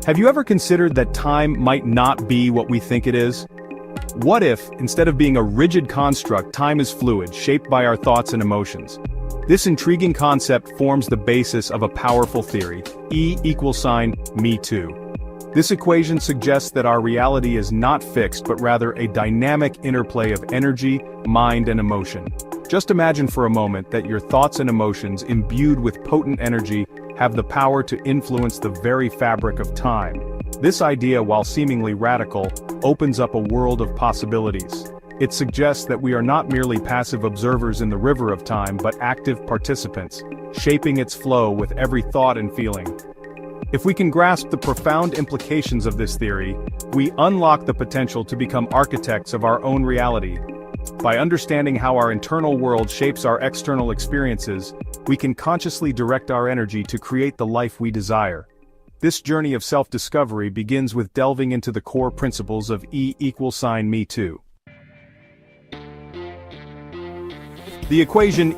Have you ever considered that time might not be what we think it is? What if, instead of being a rigid construct, time is fluid, shaped by our thoughts and emotions? This intriguing concept forms the basis of a powerful theory, ME2. This equation suggests that our reality is not fixed but rather a dynamic interplay of energy, mind and emotion. Just imagine for a moment that your thoughts and emotions, imbued with potent energy, have the power to influence the very fabric of time. This idea, while seemingly radical, opens up a world of possibilities. It suggests that we are not merely passive observers in the river of time but active participants, shaping its flow with every thought and feeling. If we can grasp the profound implications of this theory, we unlock the potential to become architects of our own reality. By understanding how our internal world shapes our external experiences, we can consciously direct our energy to create the life we desire. This journey of self-discovery begins with delving into the core principles of Me2. The equation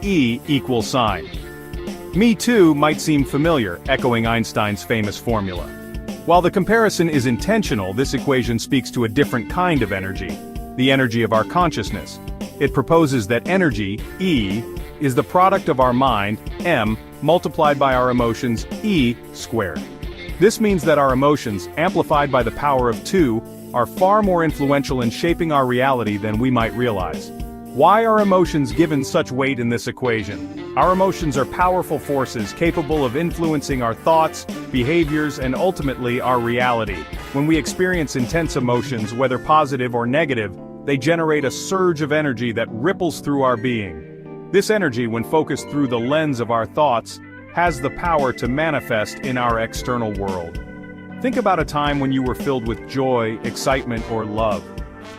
Me2 might seem familiar, echoing Einstein's famous formula. While the comparison is intentional, this equation speaks to a different kind of energy, the energy of our consciousness. It proposes that energy, E, is the product of our mind, M, multiplied by our emotions, E, squared. This means that our emotions, amplified by the power of 2, are far more influential in shaping our reality than we might realize. Why are emotions given such weight in this equation? Our emotions are powerful forces capable of influencing our thoughts, behaviors, and ultimately our reality. When we experience intense emotions, whether positive or negative, they generate a surge of energy that ripples through our being. This energy, when focused through the lens of our thoughts, has the power to manifest in our external world. Think about a time when you were filled with joy, excitement, or love.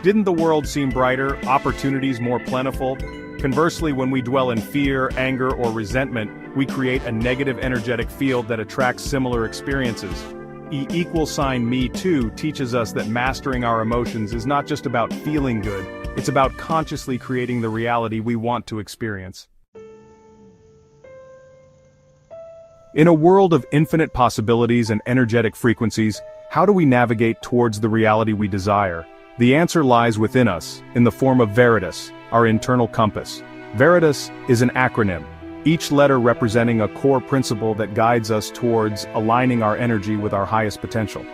Didn't the world seem brighter, opportunities more plentiful? Conversely, when we dwell in fear, anger, or resentment, we create a negative energetic field that attracts similar experiences. Me2 teaches us that mastering our emotions is not just about feeling good, it's about consciously creating the reality we want to experience. In a world of infinite possibilities and energetic frequencies, how do we navigate towards the reality we desire? The answer lies within us, in the form of VERITAS, our internal compass. VERITAS is an acronym, each letter representing a core principle that guides us towards aligning our energy with our highest potential.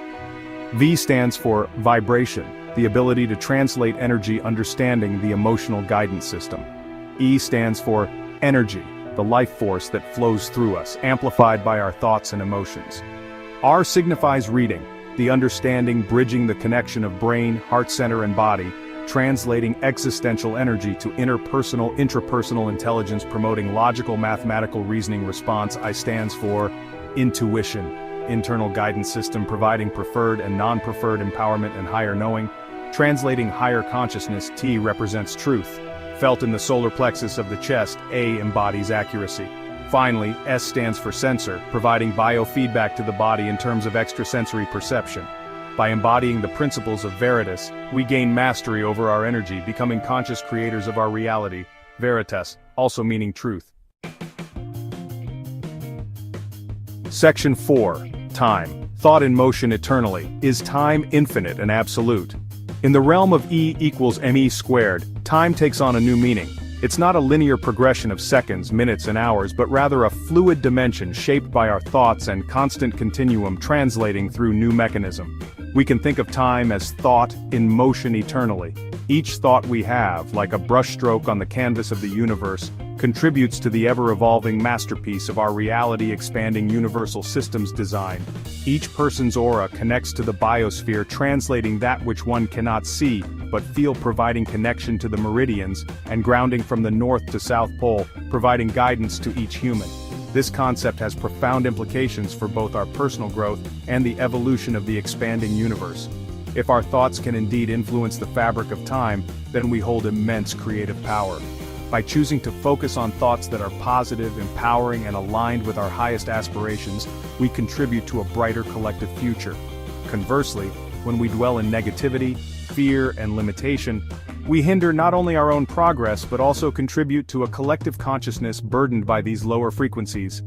V stands for vibration, the ability to translate energy understanding the emotional guidance system. E stands for energy, the life force that flows through us, amplified by our thoughts and emotions. R signifies reading, the understanding bridging the connection of brain, heart center and body, translating existential energy to interpersonal, intrapersonal intelligence, promoting logical mathematical reasoning response. I stands for intuition, internal guidance system providing preferred and non-preferred empowerment and higher knowing, translating higher consciousness. T represents truth, felt in the solar plexus of the chest. A embodies accuracy. Finally, S stands for sensor, providing biofeedback to the body in terms of extrasensory perception. By embodying the principles of VERITAS, we gain mastery over our energy, becoming conscious creators of our reality. VERITAS, also meaning truth. Section 4. Time. Thought in motion eternally. Is time infinite and absolute? In the realm of E=mE², time takes on a new meaning. It's not a linear progression of seconds, minutes, and hours, but rather a fluid dimension shaped by our thoughts and constant continuum translating through new mechanism. We can think of time as thought in motion eternally. Each thought we have, like a brushstroke on the canvas of the universe, contributes to the ever-evolving masterpiece of our reality-expanding universal systems design. Each person's aura connects to the biosphere, translating that which one cannot see, but feel, providing connection to the meridians, and grounding from the north to south pole, providing guidance to each human. This concept has profound implications for both our personal growth and the evolution of the expanding universe. If our thoughts can indeed influence the fabric of time, then we hold immense creative power. By choosing to focus on thoughts that are positive, empowering, and aligned with our highest aspirations, we contribute to a brighter collective future. Conversely, When we dwell in negativity, fear, and limitation, we hinder not only our own progress but also contribute to a collective consciousness burdened by these lower frequencies.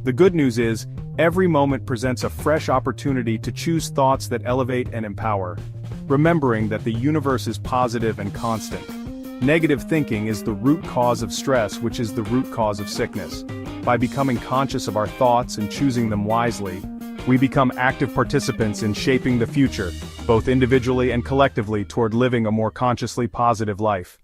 The good news is, every moment presents a fresh opportunity to choose thoughts that elevate and empower, remembering that the universe is positive and constant. Negative thinking is the root cause of stress, which is the root cause of sickness. By becoming conscious of our thoughts and choosing them wisely, we become active participants in shaping the future, both individually and collectively, toward living a more consciously positive life.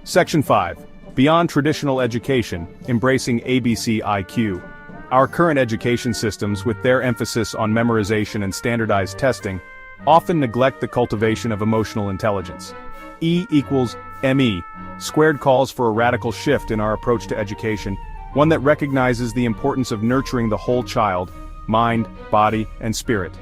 Section 5. Beyond traditional education, embracing ABC IQ. Our current education systems, with their emphasis on memorization and standardized testing, often neglect the cultivation of emotional intelligence. E equals ME, squared calls for a radical shift in our approach to education, one that recognizes the importance of nurturing the whole child, mind, body, and spirit.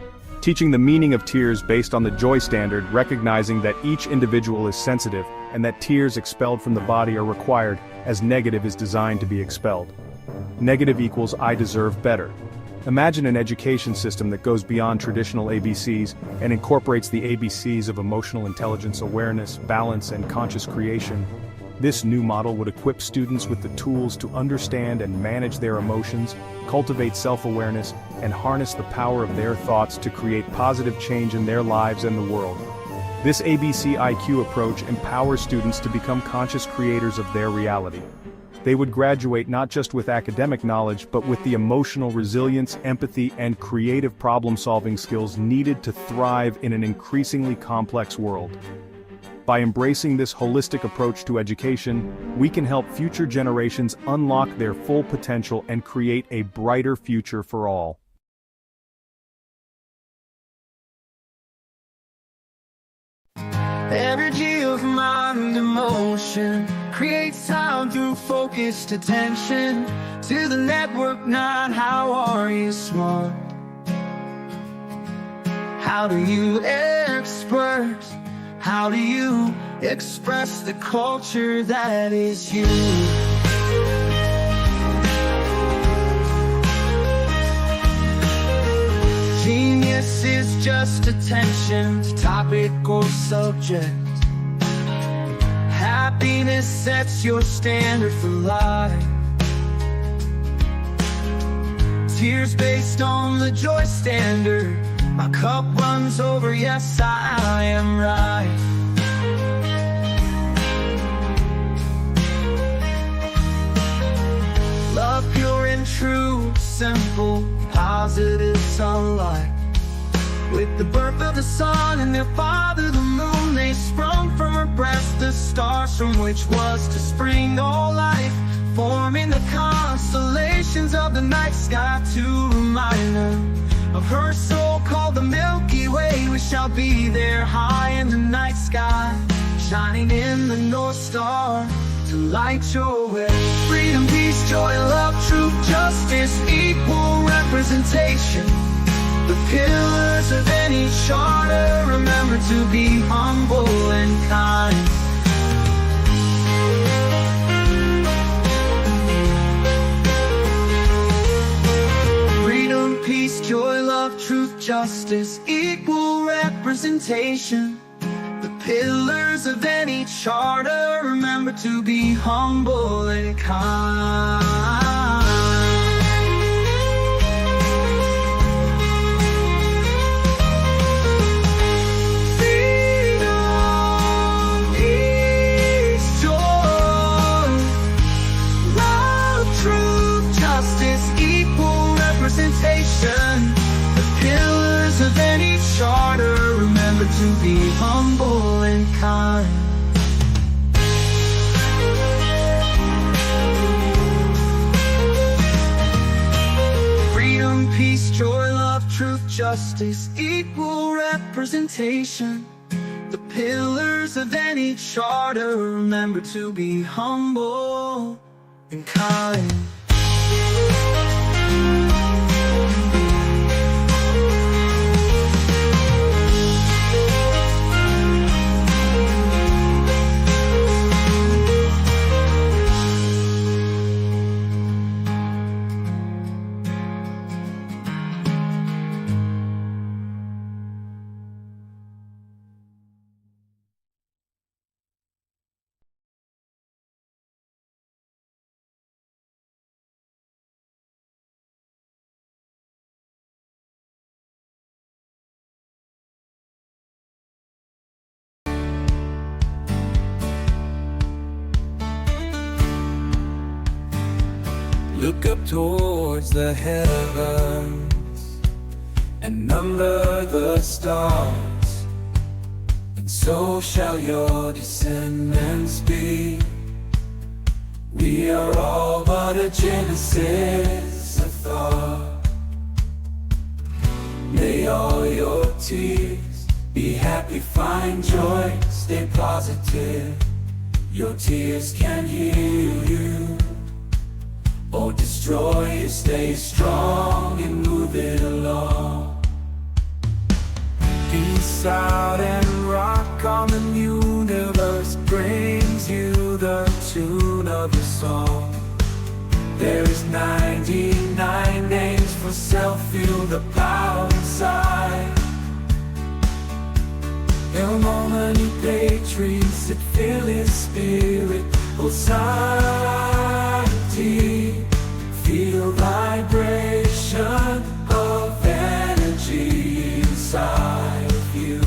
Teaching the meaning of tears based on the joy standard, recognizing that each individual is sensitive and that tears expelled from the body are required, as negative is designed to be expelled. Negative equals I deserve better. Imagine an education system that goes beyond traditional ABCs and incorporates the ABCs of emotional intelligence, awareness, balance, and conscious creation. This new model would equip students with the tools to understand and manage their emotions, cultivate self-awareness, and harness the power of their thoughts to create positive change in their lives and the world. This ABC IQ approach empowers students to become conscious creators of their reality. They would graduate not just with academic knowledge but with the emotional resilience, empathy, and creative problem-solving skills needed to thrive in an increasingly complex world. By embracing this holistic approach to education, we can help future generations unlock their full potential and create a brighter future for all. Energy of mind, emotion creates sound through focused attention. To the network, not how are you smart? How do you express? How do you express the culture that is you? Genius is just attention to topic or subject. Happiness sets your standard for life. Tears based on the joy standard. My cup runs over, yes, I am right. Love pure and true, simple, positive sunlight. With the birth of the sun and their father the moon, they sprung from her breast the stars from which was to spring all life, forming the constellations of the night sky to remind them of her soul called the Milky Way. We shall be there high in the night sky, shining in the North Star to light your way. Freedom, peace, joy, love, truth, justice, equal representation. The pillars of any charter, remember to be humble and kind. Freedom, peace, joy, love, truth, justice, equal representation. The pillars of any charter, remember to be humble and kind. The pillars of any charter, remember to be humble and kind. Freedom, peace, joy, love, truth, justice, equal representation. The pillars of any charter, remember to be humble and kind. Look up towards the heavens and number the stars, and so shall your descendants be. We are all but a genesis of thought. May all your tears be happy, find joy, stay positive. Your tears can heal you or destroy you. Stay strong and move it along. Peace out and rock on the universe brings you the tune of your song. There's 99 names for self, feel the power inside. El Momani Patrice, it feel his spirit, pulsati. Feel vibration of energy inside of you.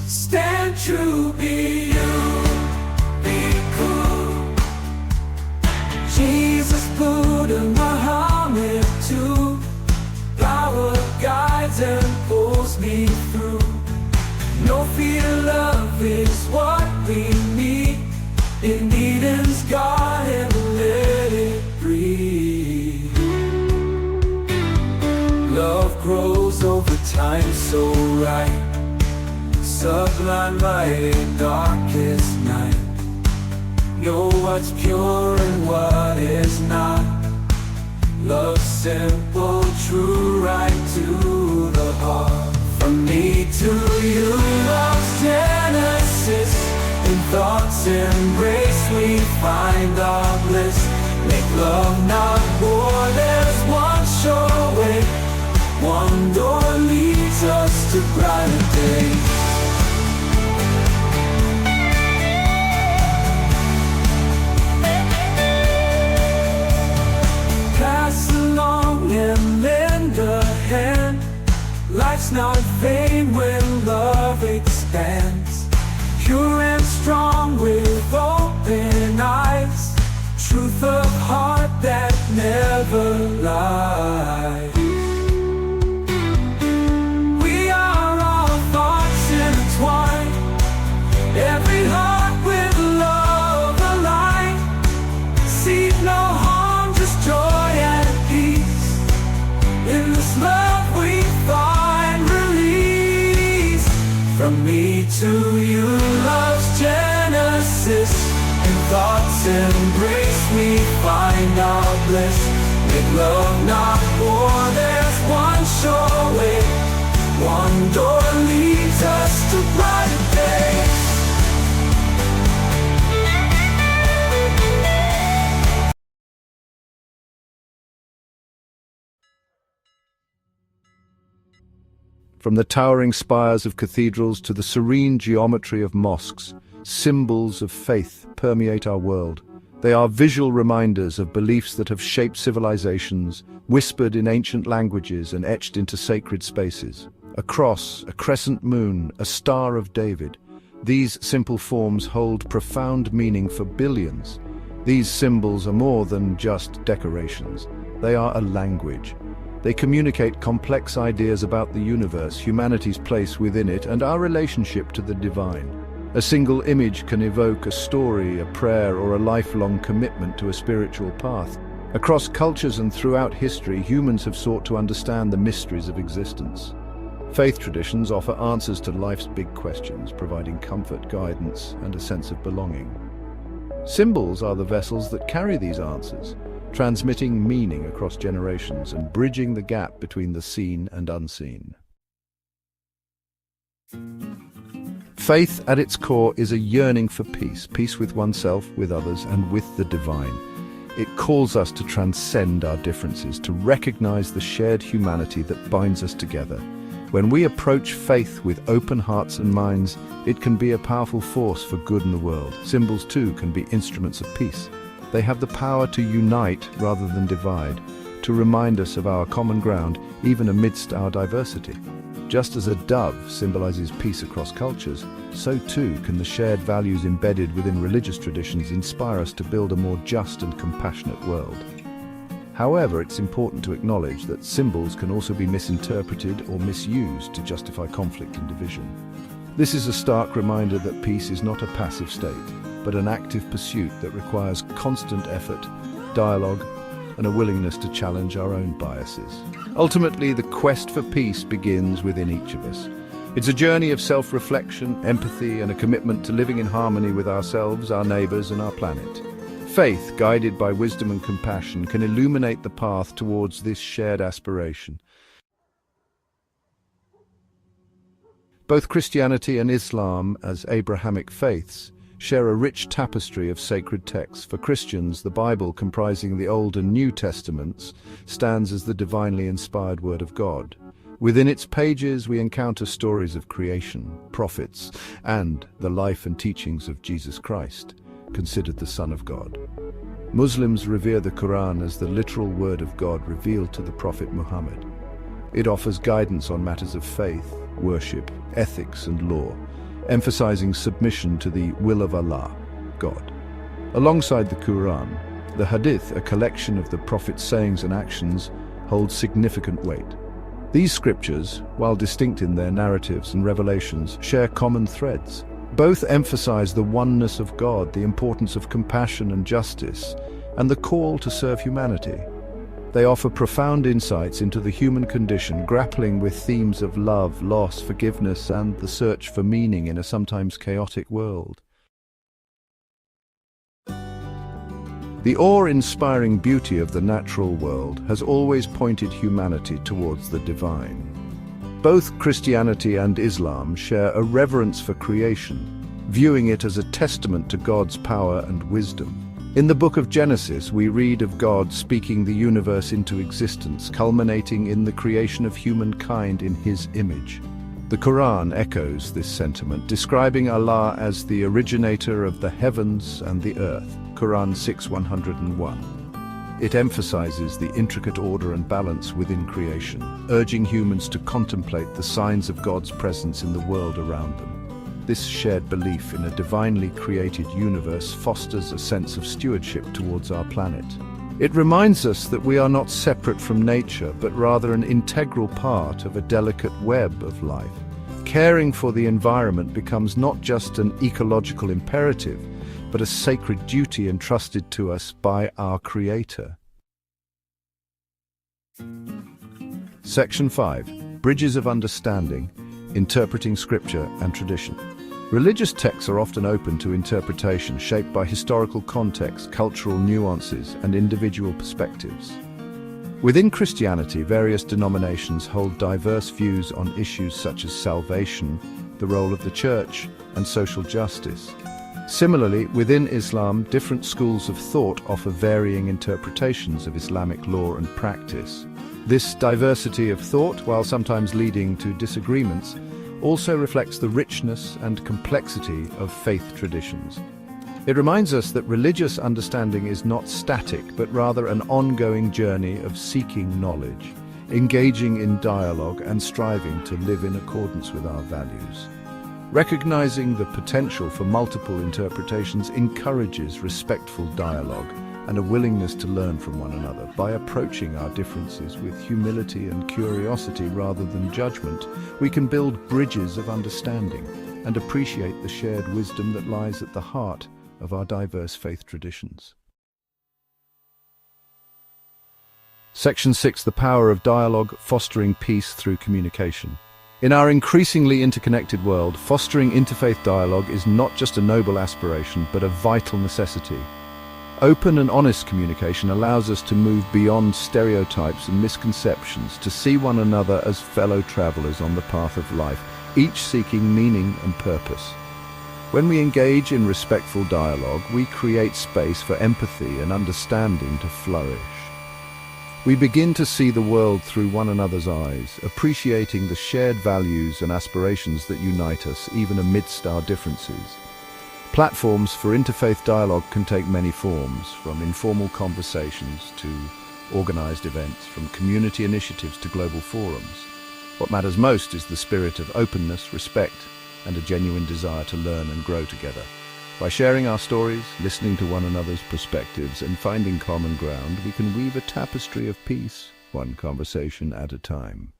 Stand true, be you, be cool. Jesus, Buddha, Muhammad too. Power guides and pulls me through. No fear, love is what we need. In Eden's garden, let it breathe. Love grows over time so right. Sublime light in darkest night. Know what's pure and what is not. Love simple, true, right to the heart. From me to you, love's genesis. In thoughts embrace we find our bliss. Make love not war, there's one sure way. One door leads us to brighter days. Pass along and lend a hand. Life's not vain when love expands. Pure and strong with open eyes. Truth of heart that never lies. We are all thoughts intertwined. Every heart with love aligned. Seek no harm, just joy and peace. In this love we find release. From me to you, love's genesis. In thoughts embrace we find our bliss. Make love not war, there's one sure way. One door leads us to brighter days. From the towering spires of cathedrals to the serene geometry of mosques, symbols of faith permeate our world. They are visual reminders of beliefs that have shaped civilizations, whispered in ancient languages and etched into sacred spaces. A cross, a crescent moon, a Star of David. These simple forms hold profound meaning for billions. These symbols are more than just decorations. They are a language. They communicate complex ideas about the universe, humanity's place within it, and our relationship to the divine. A single image can evoke a story, a prayer, or a lifelong commitment to a spiritual path. Across cultures and throughout history, humans have sought to understand the mysteries of existence. Faith traditions offer answers to life's big questions, providing comfort, guidance, and a sense of belonging. Symbols are the vessels that carry these answers, transmitting meaning across generations and bridging the gap between the seen and unseen. Faith at its core is a yearning for peace, peace with oneself, with others, and with the divine. It calls us to transcend our differences, to recognize the shared humanity that binds us together. When we approach faith with open hearts and minds, it can be a powerful force for good in the world. Symbols, too, can be instruments of peace. They have the power to unite rather than divide, to remind us of our common ground, even amidst our diversity. Just as a dove symbolizes peace across cultures, so too can the shared values embedded within religious traditions inspire us to build a more just and compassionate world. However, it's important to acknowledge that symbols can also be misinterpreted or misused to justify conflict and division. This is a stark reminder that peace is not a passive state, but an active pursuit that requires constant effort, dialogue, and a willingness to challenge our own biases. Ultimately, the quest for peace begins within each of us. It's a journey of self-reflection, empathy, and a commitment to living in harmony with ourselves, our neighbors, and our planet. Faith, guided by wisdom and compassion, can illuminate the path towards this shared aspiration. Both Christianity and Islam, as Abrahamic faiths, share a rich tapestry of sacred texts. For Christians, the Bible, comprising the Old and New Testaments, stands as the divinely inspired Word of God. Within its pages, we encounter stories of creation, prophets, and the life and teachings of Jesus Christ, considered the Son of God. Muslims revere the Quran as the literal word of God revealed to the Prophet Muhammad. It offers guidance on matters of faith, worship, ethics, and law, emphasizing submission to the will of Allah, God. Alongside the Quran, the Hadith, a collection of the Prophet's sayings and actions, holds significant weight. These scriptures, while distinct in their narratives and revelations, share common threads. Both emphasize the oneness of God, the importance of compassion and justice, and the call to serve humanity. They offer profound insights into the human condition, grappling with themes of love, loss, forgiveness, and the search for meaning in a sometimes chaotic world. The awe-inspiring beauty of the natural world has always pointed humanity towards the divine. Both Christianity and Islam share a reverence for creation, viewing it as a testament to God's power and wisdom. In the book of Genesis, we read of God speaking the universe into existence, culminating in the creation of humankind in His image. The Quran echoes this sentiment, describing Allah as the originator of the heavens and the earth. Quran 6:101. It emphasizes the intricate order and balance within creation, urging humans to contemplate the signs of God's presence in the world around them. This shared belief in a divinely created universe fosters a sense of stewardship towards our planet. It reminds us that we are not separate from nature, but rather an integral part of a delicate web of life. Caring for the environment becomes not just an ecological imperative, but a sacred duty entrusted to us by our Creator. Section 5. Bridges of Understanding, Interpreting Scripture and Tradition. Religious texts are often open to interpretation, shaped by historical context, cultural nuances, and individual perspectives. Within Christianity, various denominations hold diverse views on issues such as salvation, the role of the Church, and social justice. Similarly, within Islam, different schools of thought offer varying interpretations of Islamic law and practice. This diversity of thought, while sometimes leading to disagreements, also reflects the richness and complexity of faith traditions. It reminds us that religious understanding is not static, but rather an ongoing journey of seeking knowledge, engaging in dialogue, and striving to live in accordance with our values. Recognizing the potential for multiple interpretations encourages respectful dialogue and a willingness to learn from one another. By approaching our differences with humility and curiosity rather than judgment, we can build bridges of understanding and appreciate the shared wisdom that lies at the heart of our diverse faith traditions. Section 6. The Power of Dialogue, Fostering Peace Through Communication. In our increasingly interconnected world, fostering interfaith dialogue is not just a noble aspiration, but a vital necessity. Open and honest communication allows us to move beyond stereotypes and misconceptions, to see one another as fellow travelers on the path of life, each seeking meaning and purpose. When we engage in respectful dialogue, we create space for empathy and understanding to flourish. We begin to see the world through one another's eyes, appreciating the shared values and aspirations that unite us, even amidst our differences. Platforms for interfaith dialogue can take many forms, from informal conversations to organized events, from community initiatives to global forums. What matters most is the spirit of openness, respect, and a genuine desire to learn and grow together. By sharing our stories, listening to one another's perspectives, and finding common ground, we can weave a tapestry of peace, one conversation at a time.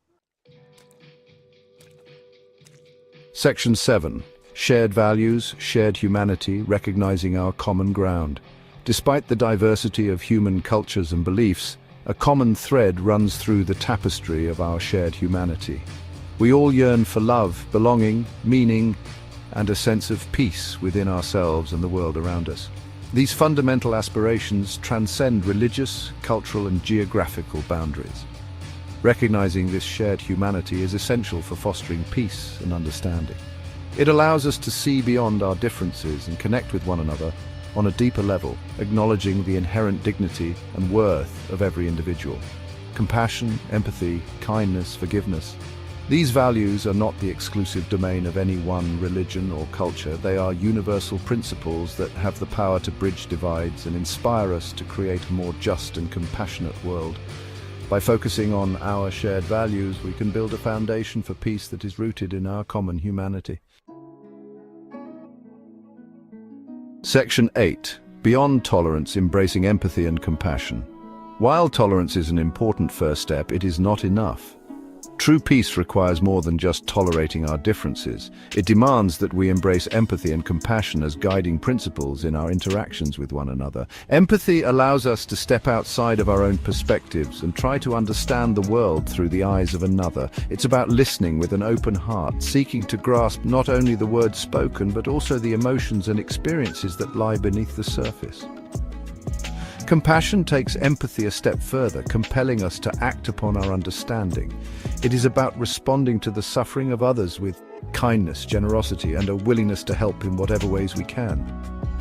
Section 7. Shared values, shared humanity, recognizing our common ground. Despite the diversity of human cultures and beliefs, a common thread runs through the tapestry of our shared humanity. We all yearn for love, belonging, meaning, and a sense of peace within ourselves and the world around us. These fundamental aspirations transcend religious, cultural, and geographical boundaries. Recognizing this shared humanity is essential for fostering peace and understanding. It allows us to see beyond our differences and connect with one another on a deeper level, acknowledging the inherent dignity and worth of every individual. Compassion, empathy, kindness, forgiveness. These values are not the exclusive domain of any one religion or culture. They are universal principles that have the power to bridge divides and inspire us to create a more just and compassionate world. By focusing on our shared values, we can build a foundation for peace that is rooted in our common humanity. Section 8. Beyond tolerance, embracing empathy and compassion. While tolerance is an important first step, it is not enough. True peace requires more than just tolerating our differences. It demands that we embrace empathy and compassion as guiding principles in our interactions with one another. Empathy allows us to step outside of our own perspectives and try to understand the world through the eyes of another. It's about listening with an open heart, seeking to grasp not only the words spoken, but also the emotions and experiences that lie beneath the surface. Compassion takes empathy a step further, compelling us to act upon our understanding. It is about responding to the suffering of others with kindness, generosity, and a willingness to help in whatever ways we can.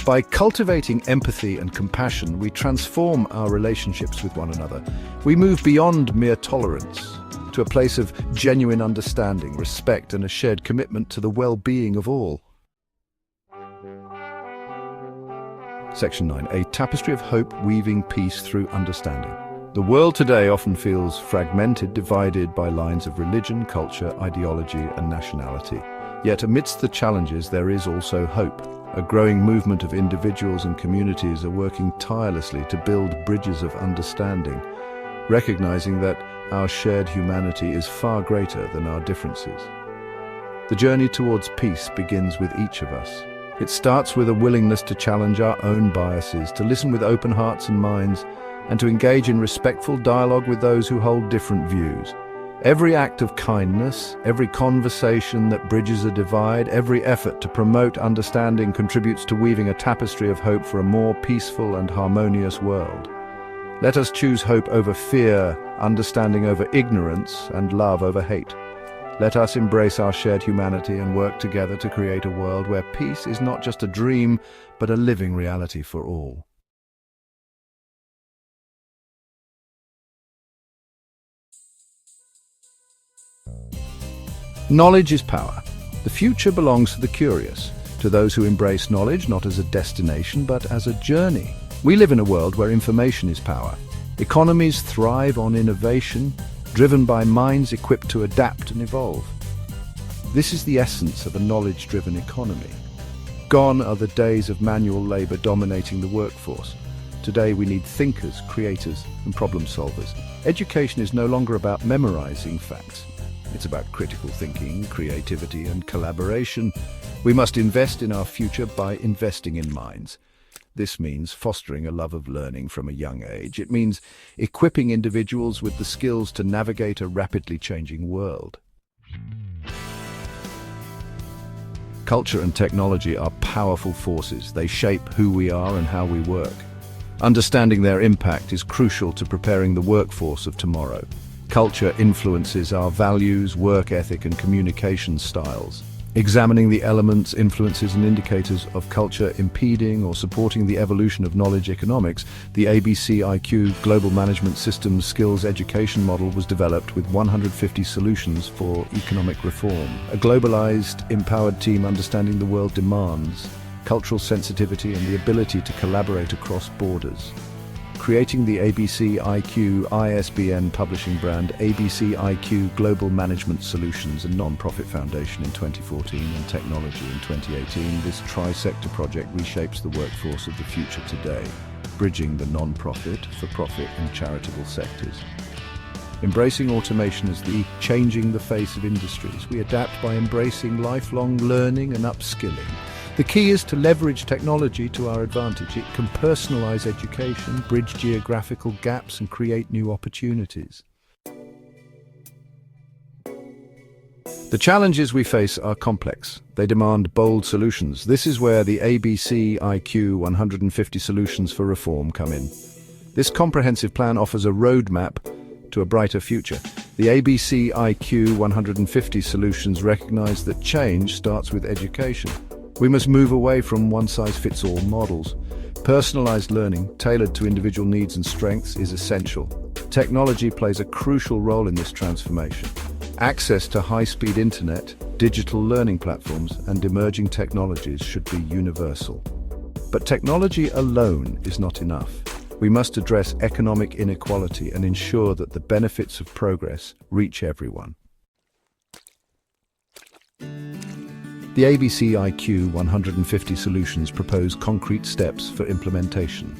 By cultivating empathy and compassion, we transform our relationships with one another. We move beyond mere tolerance to a place of genuine understanding, respect, and a shared commitment to the well-being of all. Section 9. A tapestry of hope, weaving peace through understanding. The world today often feels fragmented, divided by lines of religion, culture, ideology, and nationality. Yet amidst the challenges, there is also hope. A growing movement of individuals and communities are working tirelessly to build bridges of understanding, recognizing that our shared humanity is far greater than our differences. The journey towards peace begins with each of us. It starts with a willingness to challenge our own biases, to listen with open hearts and minds, and to engage in respectful dialogue with those who hold different views. Every act of kindness, every conversation that bridges a divide, every effort to promote understanding contributes to weaving a tapestry of hope for a more peaceful and harmonious world. Let us choose hope over fear, understanding over ignorance, and love over hate. Let us embrace our shared humanity and work together to create a world where peace is not just a dream, but a living reality for all. Knowledge is power. The future belongs to the curious, to those who embrace knowledge not as a destination, but as a journey. We live in a world where information is power. Economies thrive on innovation, driven by minds equipped to adapt and evolve. This is the essence of a knowledge-driven economy. Gone are the days of manual labor dominating the workforce. Today we need thinkers, creators, and problem solvers. Education is no longer about memorizing facts. It's about critical thinking, creativity, and collaboration. We must invest in our future by investing in minds. This means fostering a love of learning from a young age. It means equipping individuals with the skills to navigate a rapidly changing world. Culture and technology are powerful forces. They shape who we are and how we work. Understanding their impact is crucial to preparing the workforce of tomorrow. Culture influences our values, work ethic, and communication styles. Examining the elements, influences, and indicators of culture impeding or supporting the evolution of knowledge economics, the ABC-IQ Global Management Systems Skills Education Model was developed with 150 solutions for economic reform. A globalized, empowered team understanding the world demands, cultural sensitivity, and the ability to collaborate across borders. creating the ABC IQ ISBN publishing brand ABC IQ Global Management Solutions, a non-profit foundation in 2014 and technology in 2018, this tri-sector project reshapes the workforce of the future today, bridging the non-profit, for-profit and charitable sectors. Embracing automation is the changing the face of industries. We adapt by embracing lifelong learning and upskilling. The key is to leverage technology to our advantage. It can personalize education, bridge geographical gaps, and create new opportunities. The challenges we face are complex. They demand bold solutions. This is where the ABC IQ 150 Solutions for Reform come in. This comprehensive plan offers a roadmap to a brighter future. The ABC IQ 150 Solutions recognize that change starts with education. We must move away from one-size-fits-all models. Personalized learning, tailored to individual needs and strengths, is essential. Technology plays a crucial role in this transformation. Access to high-speed internet, digital learning platforms, and emerging technologies should be universal. But technology alone is not enough. We must address economic inequality and ensure that the benefits of progress reach everyone. The ABC IQ 150 Solutions propose concrete steps for implementation.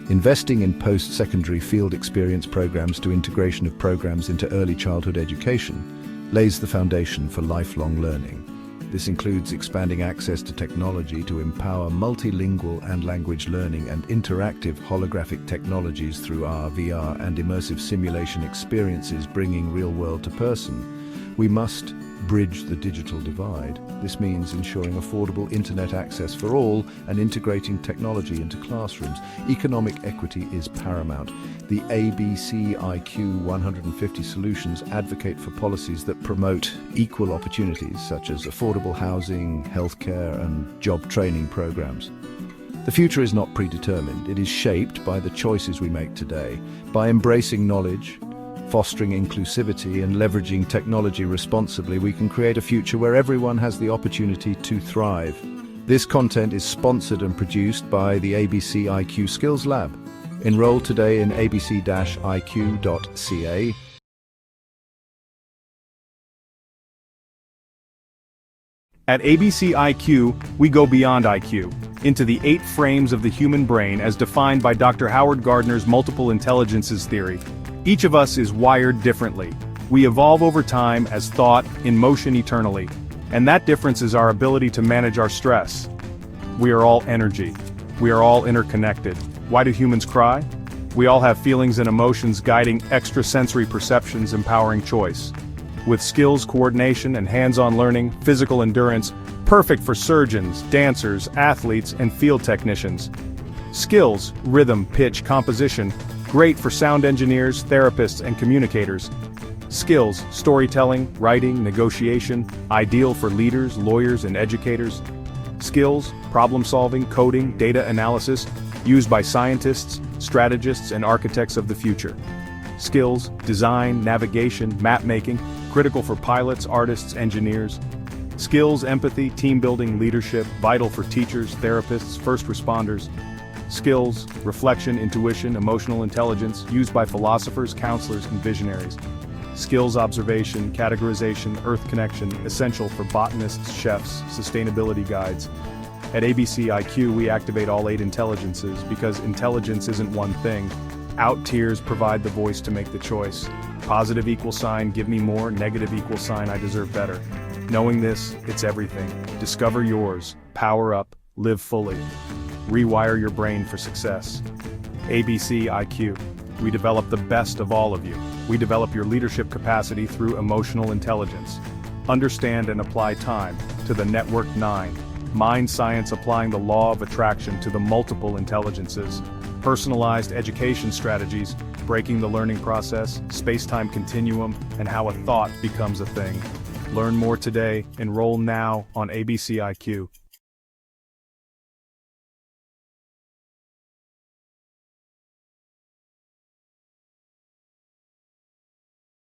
Investing in post-secondary field experience programs to integration of programs into early childhood education lays the foundation for lifelong learning. This includes expanding access to technology to empower multilingual and language learning and interactive holographic technologies through AR, VR, and immersive simulation experiences, bringing real world to person. We must bridge the digital divide. This means ensuring affordable internet access for all and integrating technology into classrooms. Economic equity is paramount. The ABC IQ 150 Solutions advocate for policies that promote equal opportunities, such as affordable housing, healthcare, and job training programs. The future is not predetermined. It is shaped by the choices we make today. By embracing knowledge, fostering inclusivity, and leveraging technology responsibly, we can create a future where everyone has the opportunity to thrive. This content is sponsored and produced by the ABC IQ Skills Lab. Enroll today in abc-iq.ca. At ABC IQ, we go beyond IQ, into the 8 frames of the human brain as defined by Dr. Howard Gardner's multiple intelligences theory. Each of us is wired differently. We evolve over time as thought, in motion eternally. And that difference is our ability to manage our stress. We are all energy. We are all interconnected. Why do humans cry? We all have feelings and emotions guiding extrasensory perceptions, empowering choice. With skills, coordination, and hands-on learning, physical endurance, perfect for surgeons, dancers, athletes, and field technicians. Skills, rhythm, pitch, composition, great for sound engineers, therapists, and communicators. Skills, storytelling, writing, negotiation, ideal for leaders, lawyers, and educators. Skills, problem solving, coding, data analysis, used by scientists, strategists, and architects of the future. Skills, design, navigation, map making, critical for pilots, artists, engineers. Skills, empathy, team building, leadership, vital for teachers, therapists, first responders. Skills, reflection, intuition, emotional intelligence, used by philosophers, counselors, and visionaries. Skills, observation, categorization, earth connection, essential for botanists, chefs, sustainability guides. At ABC IQ, we activate all 8 intelligences because intelligence isn't one thing. Out tiers provide the voice to make the choice. Positive equal sign, give me more, negative equal sign, I deserve better. Knowing this, it's everything. Discover yours, power up, live fully. Rewire your brain for success. ABC IQ. We develop the best of all of you. We develop your leadership capacity through emotional intelligence. Understand and apply time to the Network 9. Mind science applying the law of attraction to the multiple intelligences. Personalized education strategies, breaking the learning process, space-time continuum, and how a thought becomes a thing. Learn more today. Enroll now on ABC IQ.